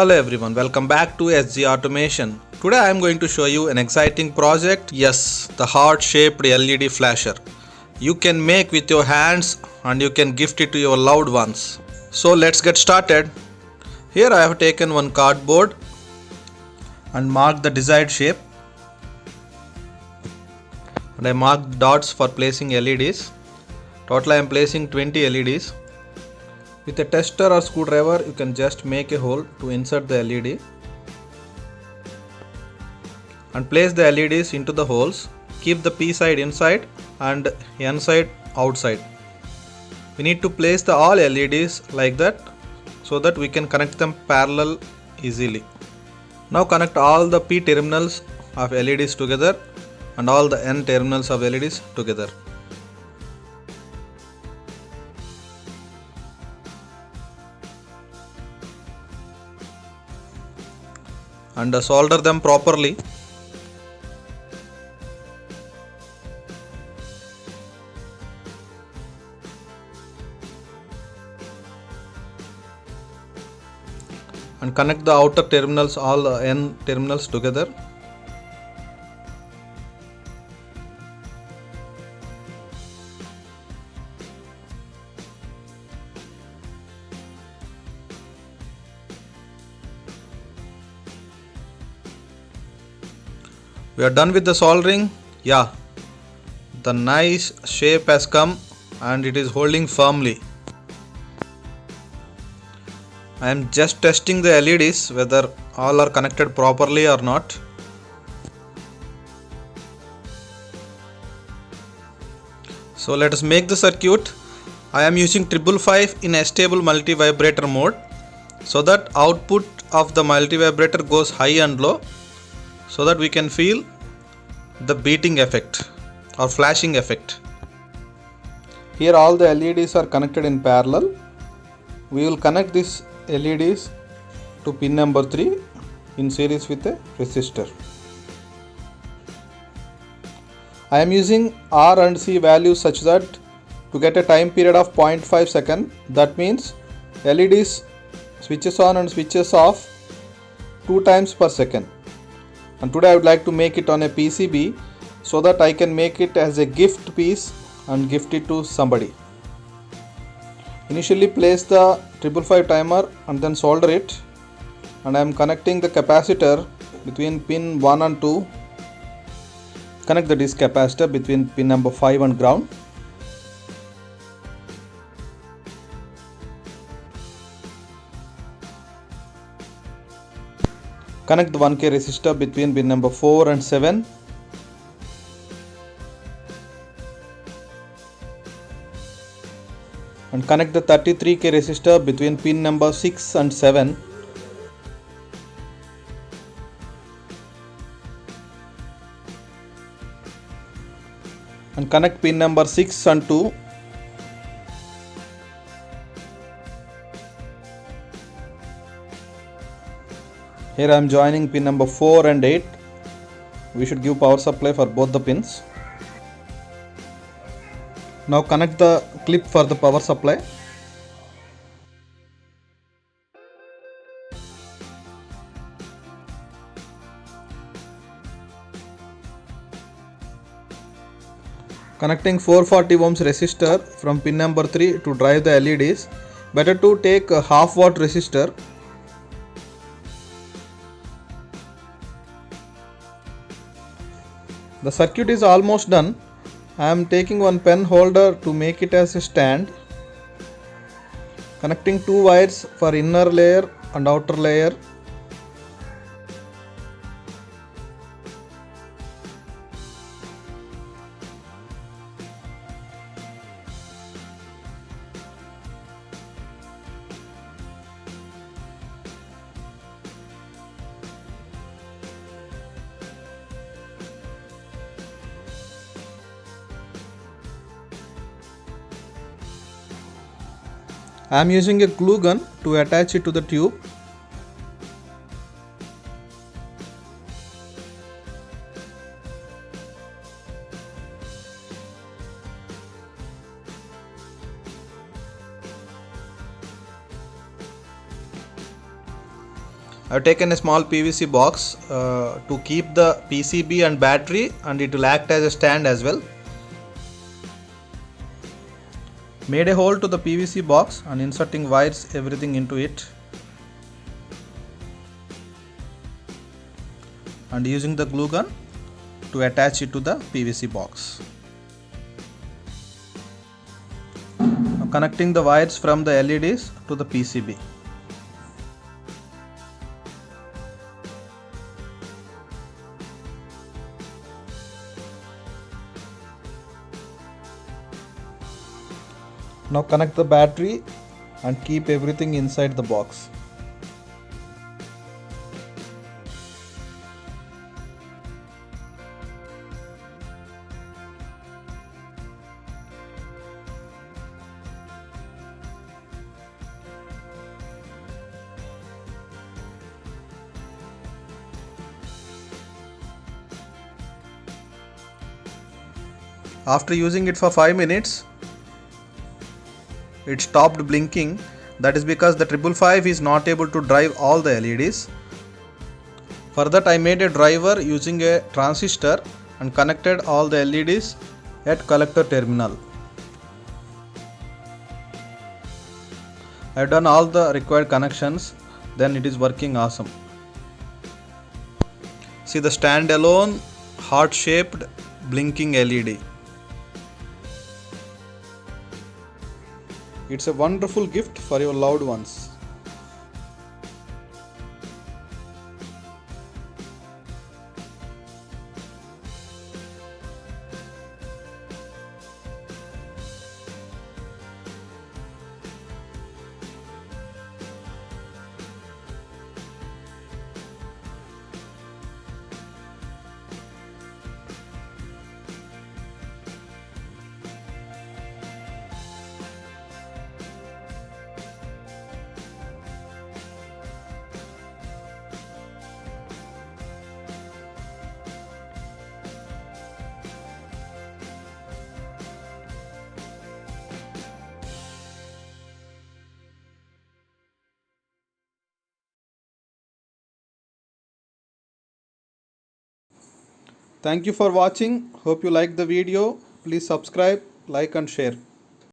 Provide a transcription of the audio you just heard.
Hello everyone, welcome back to SG Automation. Today I am going to show you an exciting project. Yes, the heart-shaped LED flasher. You can make with your hands and you can gift it to your loved ones. So let's get started. Here I have taken one cardboard and marked the desired shape. And I marked dots for placing LEDs. Total I am placing 20 LEDs. With a tester or screwdriver, you can just make a hole to insert the LED and place the LEDs into the holes. Keep the P side inside and N side outside. We need to place the all LEDs like that so that we can connect them parallel easily. Now connect all the P terminals of LEDs together and all the N terminals of LEDs together. And solder them properly. And connect the outer terminals, all N terminals together. We are done with the soldering. Yeah, the nice shape has come and it is holding firmly. I am just testing the LEDs whether all are connected properly or not. So let us make the circuit. I am using 555 in a stable multi-vibrator mode so that output of the multi-vibrator goes high and low, so that we can feel the beating effect or flashing effect. Here all the LEDs are connected in parallel. We will connect these LEDs to pin number 3 in series with a resistor. I am using R and C values such that to get a time period of 0.5 second, that means LEDs switches on and switches off 2 times per second. And today I would like to make it on a PCB so that I can make it as a gift piece and gift it to somebody. Initially place the 555 timer and then solder it, and I am connecting the capacitor between pin 1 and 2. Connect the disk capacitor between pin number 5 and ground. Connect the 1K resistor between pin number 4 and 7. And connect the 33K resistor between pin number 6 and 7. And connect pin number 6 and 2. Here I am joining pin number 4 and 8. We should give power supply for both the pins. Now connect the clip for the power supply. Connecting 440 ohms resistor from pin number 3 to drive the LEDs. Better to take a half watt resistor. The circuit is almost done. I am taking one pen holder to make it as a stand. Connecting 2 wires for inner layer and outer layer. I am using a glue gun to attach it to the tube. I've taken a small PVC box to keep the PCB and battery, and it will act as a stand as well. Made a hole to the PVC box and inserting wires everything into it, and using the glue gun to attach it to the PVC box. Now connecting the wires from the LEDs to the PCB. Now connect the battery and keep everything inside the box. After using it for 5 minutes, it stopped blinking. That is because the 555 is not able to drive all the LEDs. For that, I made a driver using a transistor and connected all the LEDs at collector terminal. I have done all the required connections, then it is working awesome. See the standalone heart shaped blinking LED. It's a wonderful gift for your loved ones. Thank you for watching. Hope you like the video. Please subscribe, like and share.